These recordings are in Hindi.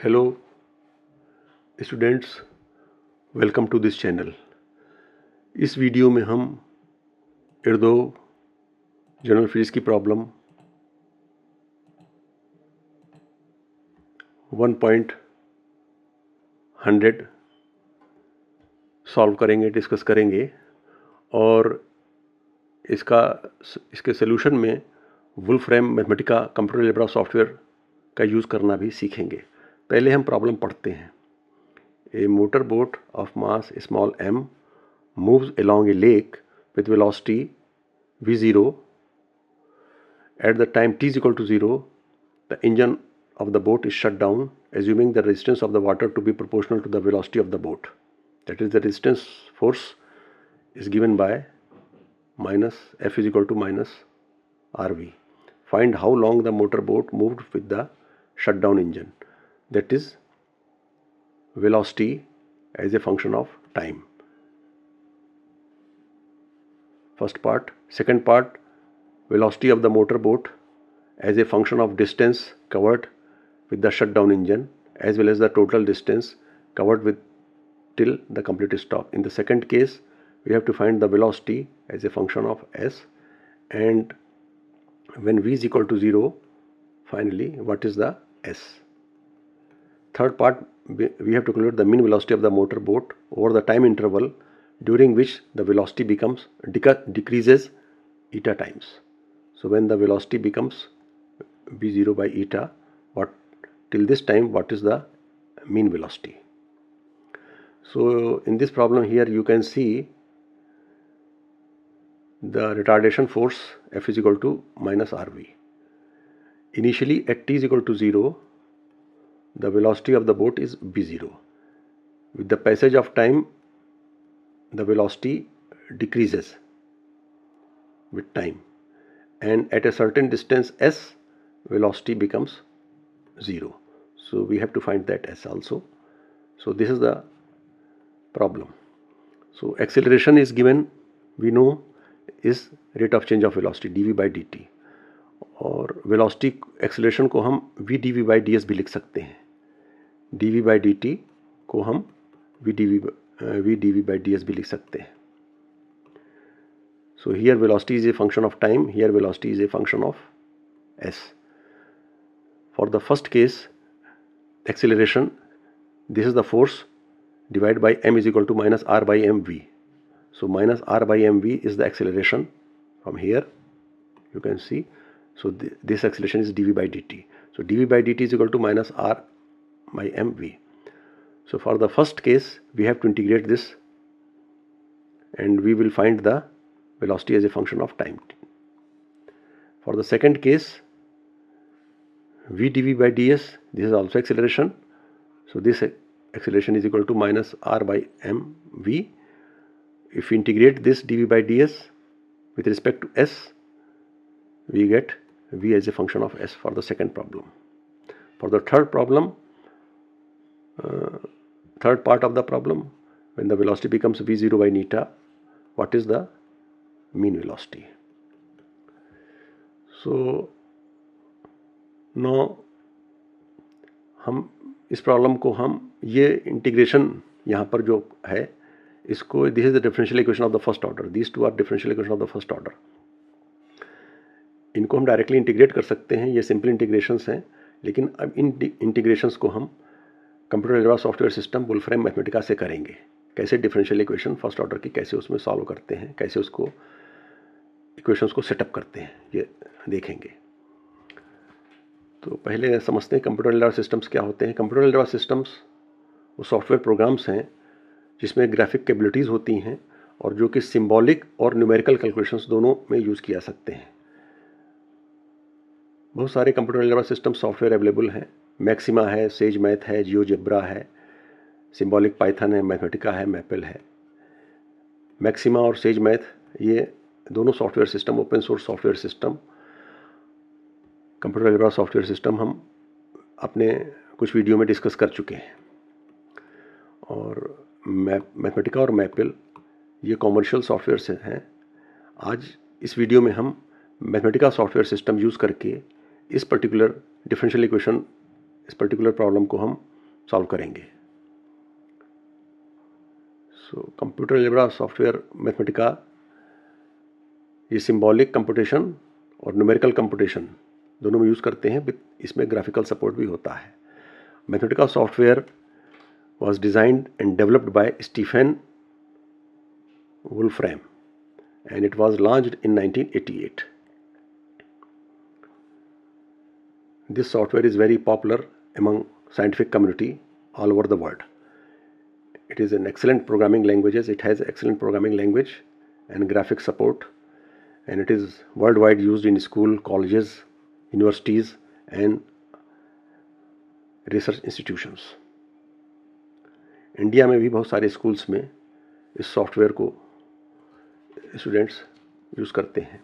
Hello students, welcome to this channel. इस वीडियो में हम इर्दो जनरल फिजिक्स की प्रॉब्लम 1.100 सॉल्व करेंगे, डिस्कस करेंगे और इसके सॉल्यूशन में Wolfram Mathematica computer algebra software का यूज़ करना भी सीखेंगे। पहले हम प्रॉब्लम पढ़ते हैं। A motorboat of mass small m moves along a lake with velocity v0. At the time t is equal to 0, the engine of the boat is shut down, assuming the resistance of the water to be proportional to the velocity of the boat. That is, the resistance force is given by minus F is equal to minus RV. Find how long the motorboat moved with the shutdown engine. That is velocity as a function of time. First part. Second part, velocity of the motorboat as a function of distance covered with the shutdown engine as well as the total distance covered with till the complete stop. In the second case, we have to find the velocity as a function of s, and when v is equal to 0, finally what is the s. Third part, we have to calculate the mean velocity of the motorboat over the time interval during which the velocity decreases eta times. So when the velocity becomes v0 by eta, till this time what is the mean velocity. So in this problem here you can see the retardation force F is equal to minus RV. Initially at t is equal to 0, the velocity of the boat is v0. With the passage of time, the velocity decreases with time, and at a certain distance s, velocity becomes 0. So we have to find that s also. So this is the problem. So acceleration is given, we know, is rate of change of velocity dv by dt, और वेलोसिटी एक्सेलरेशन को हम v dv by ds भी लिख सकते हैं। dv by dt को हम v dv by ds भी लिख सकते हैं। So here velocity is a function of time, here velocity is a function of s. For the first case, acceleration, this is the force divided by m is equal to minus r by mv. So minus r by mv is the acceleration from here, you can see. So this acceleration is dv by dt. So dv by dt is equal to minus r by mv. So for the first case, we have to integrate this and we will find the velocity as a function of time. For the second case, v dv by ds, this is also acceleration. So this acceleration is equal to minus r by mv. If we integrate this dv by ds with respect to s, we get v as a function of s for the second problem. For the third problem, third part of the problem, when the velocity becomes v0 by neta, what is the mean velocity. So now हम इस प्रॉब्लम को हम ये इंटीग्रेशन यहाँ पर जो है इसको, this is the differential equation of the first order, this two are differential equation of the first order. इनको हम डायरेक्टली इंटीग्रेट कर सकते हैं, ये सिंपल इंटीग्रेशंस हैं, लेकिन अब इन इंटीग्रेशंस को हम computer algebra software system Wolfram Mathematica से करेंगे। कैसे डिफरेंशियल इक्वेशन फर्स्ट ऑर्डर की कैसे उसमें सॉल्व करते हैं, कैसे उसको इक्वेशंस को सेटअप करते हैं, ये देखेंगे। तो पहले समझते हैं कंप्यूटर अलजेब्रा सिस्टम्स क्या होते हैं। कंप्यूटर अलजेब्रा सिस्टम्स वो सॉफ्टवेयर प्रोग्राम्स हैं जिसमें ग्राफिक कैपेबिलिटीज़ होती हैं और जो कि सिंबॉलिक और न्यूमेरिकल कैलकुलेशंस दोनों में यूज़ किया सकते हैं। बहुत सारे computer algebra system software available हैं। मैक्सिमा है, सेज मैथ है, जियोजेब्रा है, सिंबॉलिक पाइथन है, मैथमेटिका है, मैपल है। मैक्सिमा और सेज मैथ ये दोनों software system open source software system, computer algebra software system हम अपने कुछ वीडियो में डिस्कस कर चुके हैं। और मैथमेटिका और मैपल ये कॉमर्शियल सॉफ्टवेयर से हैं। आज इस वीडियो में हम मैथमेटिका सॉफ्टवेयर सिस्टम यूज़ करके इस पर्टिकुलर डिफरेंशियल इक्वेशन, इस पर्टिकुलर प्रॉब्लम को हम सॉल्व करेंगे। So computer algebra software Mathematica ये सिंबॉलिक कंप्यूटेशन और न्यूमेरिकल कंप्यूटेशन दोनों में यूज़ करते हैं, इसमें ग्राफिकल सपोर्ट भी होता है। Mathematica software was designed and developed by Stephen Wolfram and it was launched in 1988. This software is very popular among scientific community all over the world. It is an excellent programming languages. It has excellent programming language and graphic support, and it is worldwide used in school, colleges, universities and research institutions. India में भी बहुत सारे स्कूल्स में इस सॉफ्टवेयर को स्टूडेंट्स यूज़ करते हैं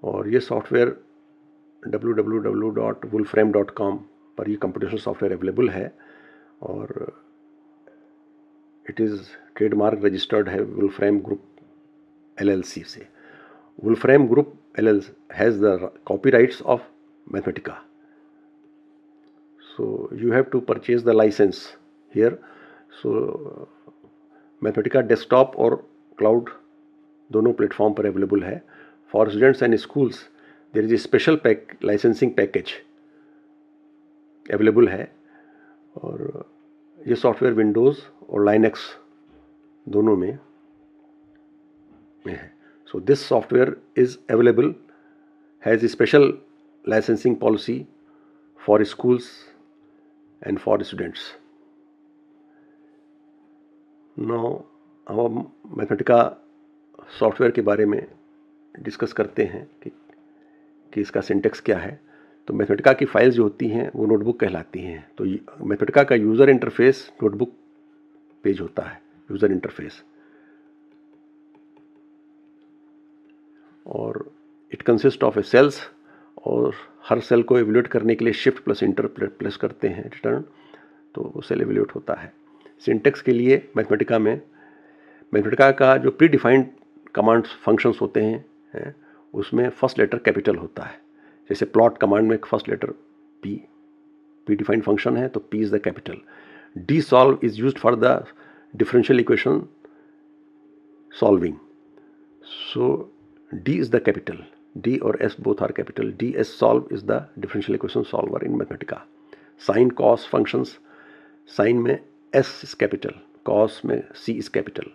और ये सॉफ्टवेयर www.wolfram.com पर ये कंप्यूटेशनल सॉफ्टवेयर अवेलेबल है और इट इज़ ट्रेडमार्क रजिस्टर्ड है वुल्फ्राम ग्रुप LLC से। Wolfram group LLC has the copyrights of Mathematica, so you have to purchase the license here. So Mathematica desktop और क्लाउड दोनों प्लेटफॉर्म पर अवेलेबल है। For students and schools there is a special licensing package available है और ये सॉफ्टवेयर विंडोज़ और लाइनक्स दोनों में है। So this software is available, has a special licensing policy for schools and for students. Now हम मैथमेटिका सॉफ्टवेयर के बारे में डिस्कस करते हैं कि इसका सिंटेक्स क्या है। तो मैथमेटिका की फाइल्स जो होती हैं वो नोटबुक कहलाती हैं। तो मैथमेटिका का यूज़र इंटरफेस नोटबुक पेज होता है, यूज़र इंटरफेस, और it consist of a cells और हर सेल को एवेल्यूएट करने के लिए शिफ्ट प्लस इंटर प्लस करते हैं रिटर्न, तो वो सेल एवेल्यूएट होता है। सिंटेक्स के लिए मैथमेटिका का जो प्री डिफाइंड कमांड्स फंक्शंस होते हैं उसमें फर्स्ट लेटर कैपिटल होता है। जैसे प्लॉट कमांड में first letter P defined function है तो P is the capital. D solve is used for the differential equation solving, so D is the capital. D or S both are capital. DS solve is the differential equation solver in Mathematica. Sin cos functions, sin में S is capital, cos में C is capital,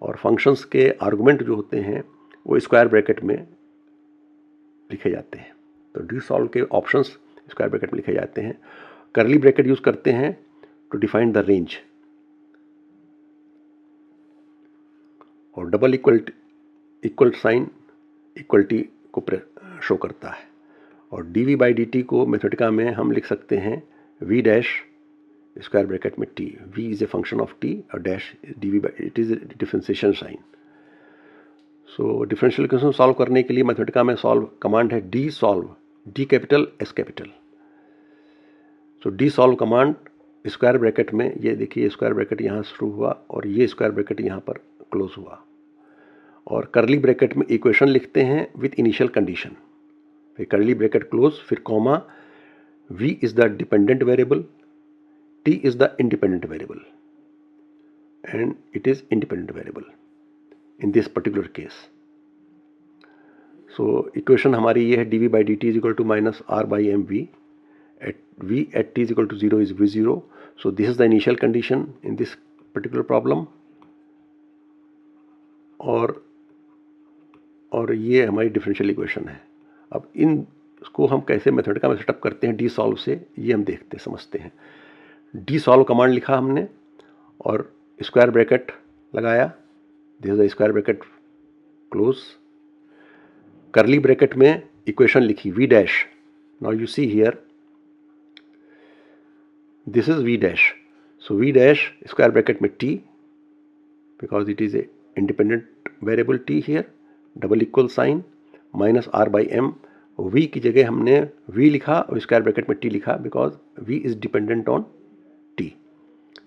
और functions के argument जो होते हैं वो स्क्वायर ब्रैकेट में लिखे जाते हैं। तो D solve के ऑप्शंस स्क्वायर ब्रैकेट में लिखे जाते हैं। करली ब्रैकेट यूज करते हैं टू डिफाइन द रेंज, और डबल इक्वल साइन इक्वलिटी को शो करता है। और dv/dt को मैथमेटिका में हम लिख सकते हैं v डैश स्क्वायर ब्रैकेट में t, v is a function of t और dash dv, it is differentiation sign. So differential equation solve करने के लिए मैथमेटिका में सॉल्व कमांड है D solve, D capital S capital. So D solve command square bracket में, ये देखिए स्क्वायर ब्रैकेट यहाँ शुरू हुआ और ये स्क्वायर ब्रैकेट यहाँ पर क्लोज हुआ, और करली ब्रैकेट में इक्वेशन लिखते हैं विथ इनिशियल कंडीशन, फिर करली ब्रैकेट क्लोज, फिर comma, v is the dependent variable, t is the independent variable, and it is independent variable in this particular case. So equation हमारी ये है dv/dt is equal to minus r/mv at v at t is equal to 0 is v0। So this is the initial condition in this particular problem, और ये हमारी डिफरेंशियल इक्वेशन है। अब इसको हम कैसे मैथमेटिका में सेटअप करते हैं डी सॉल्व से, ये हम देखते समझते हैं। डी सॉल्व कमांड लिखा हमने और स्क्वायर ब्रैकेट लगाया, this is the square bracket close, curly bracket में इक्वेशन लिखी v dash. Now you see here this is v dash, so v dash square bracket में t because it is a independent variable t here, double equal sign minus r/m, v की जगह हमने v लिखा और स्क्वायर ब्रैकेट में t लिखा because v is dependent on t,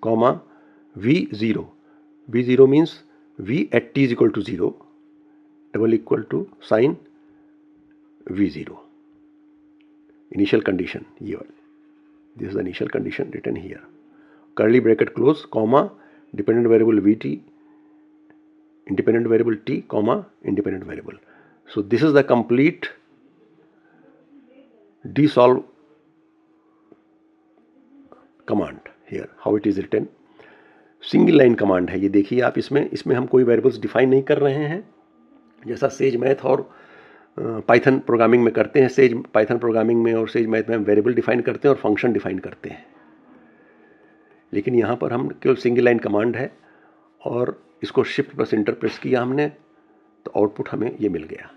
comma v0 means v at t is equal to 0, double equal to sign v0। Initial condition ये वाली, this is the initial condition written here, curly bracket close, comma, dependent variable V T, independent variable t, comma, independent variable. So this is the complete dsolve command here, how it is written. Single line command है ये, देखिए आप, इसमें हम कोई वेरिएबल्स डिफाइन नहीं कर रहे हैं, जैसा सेज मैथ और पाइथन प्रोग्रामिंग में करते हैं। सेज पाइथन प्रोग्रामिंग में और सेज मैथ में हम वेरिएबल डिफाइन करते हैं और फंक्शन डिफाइन करते हैं, लेकिन यहाँ पर हम केवल सिंगल लाइन कमांड है और इसको शिफ्ट प्लस इंटर प्रेस किया हमने तो आउटपुट हमें ये मिल गया,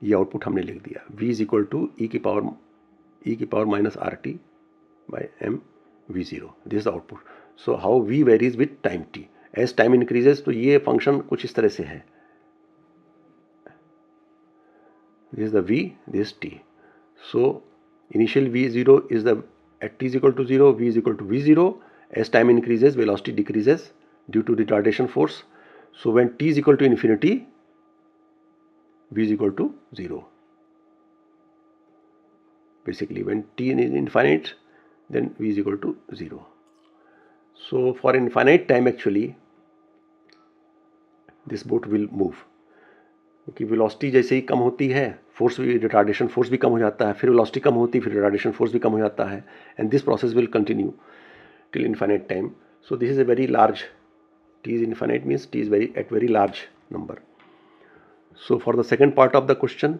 ये आउटपुट हमने लिख दिया, v is equal to E की power minus R T by M V zero, this is output. So how v varies with time t, as time increases, तो ये फंक्शन कुछ इस तरह से है, this is the v, this t। So initial v0 is the at t is equal to 0, v is equal to v0, as time increases velocity decreases due to retardation force. So when t is equal to infinity, v is equal to 0. Basically when t is infinite, then v is equal to 0. So for infinite time actually this boat will move, क्योंकि वेलोसिटी जैसे ही कम होती है, फोर्स भी, रिटार्डेशन फोर्स भी कम हो जाता है, फिर वेलोसिटी कम होती है, फिर रिटार्डेशन फोर्स भी कम हो जाता है, and this process will continue till infinite time. So this is a very large, t is infinite means t is very large number. So for the second part of the question,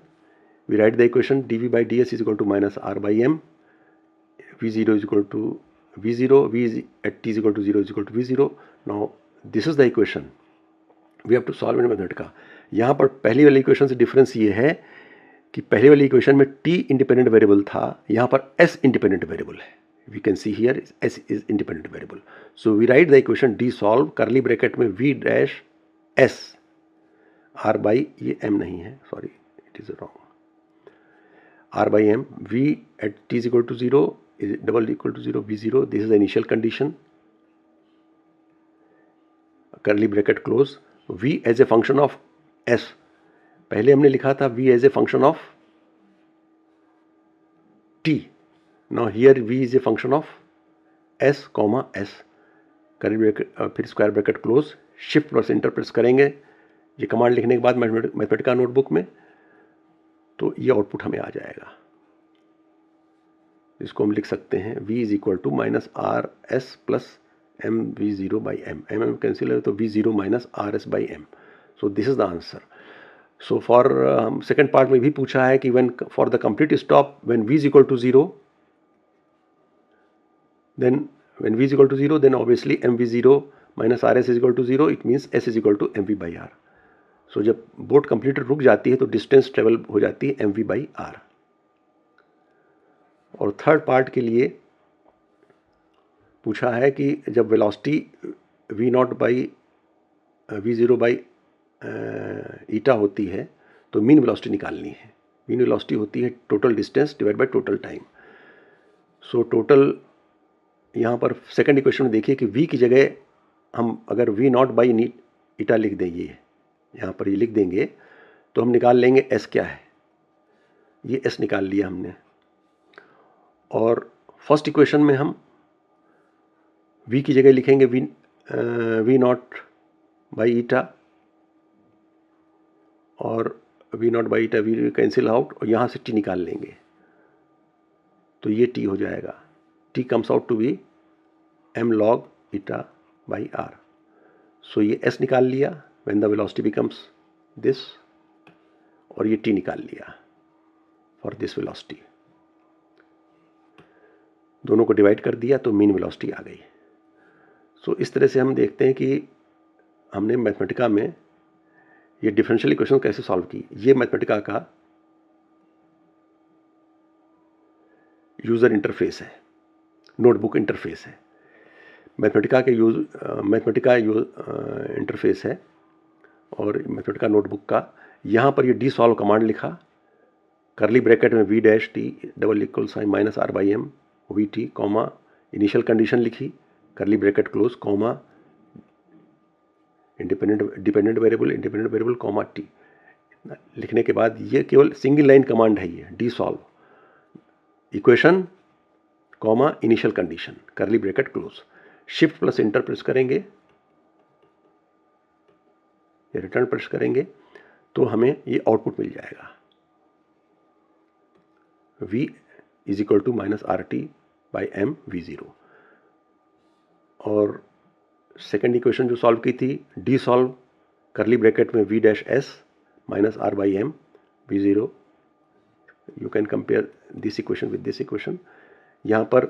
we write the equation dv by ds is equal to minus r by m, v0 is equal to v0, v is at t is equal to 0 is equal to v0. Now this is the equation we have to solve in method का। यहाँ पर पहली वाली इक्वेशन से डिफरेंस ये है कि पहली वाली इक्वेशन में t इंडिपेंडेंट वेरिएबल था, यहाँ पर s इंडिपेंडेंट वेरिएबल है। We can see here s is independent variable. So we write the equation d solve, curly bracket में v dash s r by, ये m नहीं है, sorry it is wrong, r by m, v at t is equal to 0 is double equal to 0, v0, this is the initial condition, curly bracket close, v as a function of s, पहले हमने लिखा था v as a function of t, now here v is a function of s comma s, curly bracket, फिर square bracket close, shift plus enter press करेंगे ये कमांड लिखने के बाद मैथमेटिका नोटबुक में, तो ये आउटपुट हमें आ जाएगा। इसको हम लिख सकते हैं v is equal to minus R S plus M V zero by M, M M cancel है तो v0 minus R S by M. So this is the answer. So for second part में भी पूछा है कि when for the complete stop when v is equal to 0, then when v is equal to 0, then obviously mv0 minus rs is equal to 0, it means s is equal to mv by r. So जब बोट कंप्लीटर रुक जाती है तो डिस्टेंस ट्रेवल हो जाती है mv by r। और थर्ड पार्ट के लिए पूछा है कि जब velocity v not by v0 by eta होती है तो मीन वेलोसिटी निकालनी है। मीन वेलोसिटी होती है total distance divide by total time. So total यहाँ पर सेकंड इक्वेशन में देखिए कि v की जगह हम अगर v नॉट बाई ईटा लिख देंगे, यहाँ पर ये लिख देंगे तो हम निकाल लेंगे s क्या है, ये s निकाल लिया हमने। और फर्स्ट इक्वेशन में हम v की जगह लिखेंगे v नॉट बाई ईटा, और v not by eta v cancel out, और यहाँ से t निकाल लेंगे तो ये t हो जाएगा, t comes out to be m log eta by r. So ये s निकाल लिया when the velocity becomes this, और ये t निकाल लिया for this velocity, दोनों को डिवाइड कर दिया तो मीन वेलोसिटी आ गई। सो इस तरह से हम देखते हैं कि हमने मैथमेटिका में ये डिफरेंशियल इक्वेशन कैसे सॉल्व की। ये मैथमेटिका का यूज़र इंटरफेस है, नोटबुक इंटरफेस है, मैथमेटिका के मैथमेटिका इंटरफेस है और मैथमेटिका नोटबुक का। यहाँ पर ये डी सॉल्व कमांड लिखा, कर्ली ब्रैकेट में v dash T double equal sign minus R by M V T, comma, initial condition लिखी, curly bracket close, comma, dependent variable comma T लिखने के बाद ये केवल सिंगल लाइन कमांड है, ये D solve. Equation comma initial condition करली bracket close, shift plus enter press करेंगे या रिटर्न प्रेस करेंगे तो हमें ये आउटपुट मिल जाएगा, v is equal to minus R T by M V zero. और सेकेंड इक्वेशन जो सॉल्व की थी, डी सॉल्व करली ब्रैकेट में v dash S minus R by M V zero. You can compare this equation with this equation. यहाँ पर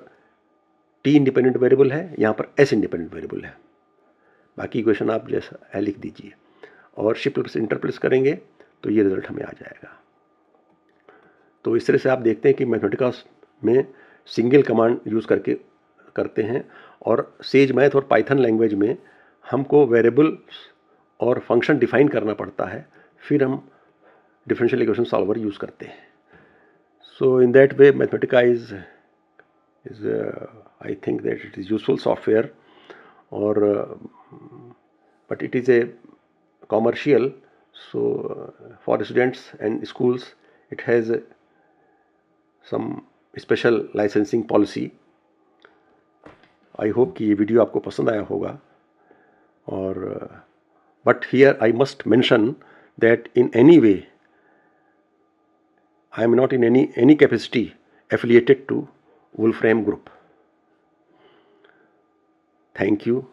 t इंडिपेंडेंट वेरिएबल है, यहाँ पर s इंडिपेंडेंट वेरिएबल है, बाकी इक्वेशन आप जैसा है लिख दीजिए और शिफ्ट प्लस इंटर प्रेस करेंगे तो ये रिजल्ट हमें आ जाएगा। तो इस तरह से आप देखते हैं कि मैथमेटिक्स में सिंगल कमांड यूज़ करके करते हैं, और सेज मैथ और पाइथन लैंग्वेज में हमको वेरिएबल्स और फंक्शन डिफाइन करना पड़ता है, फिर हम डिफरेंशियल इक्वेशन सॉल्वर यूज़ करते हैं। So in that way Mathematica is I think that it is useful software, और but it is a commercial, so for students and schools it has some special licensing policy. I hope कि ये वीडियो आपको पसंद आया होगा, और but here I must mention that in any way I am not in any capacity affiliated to Wolfram Group. Thank you.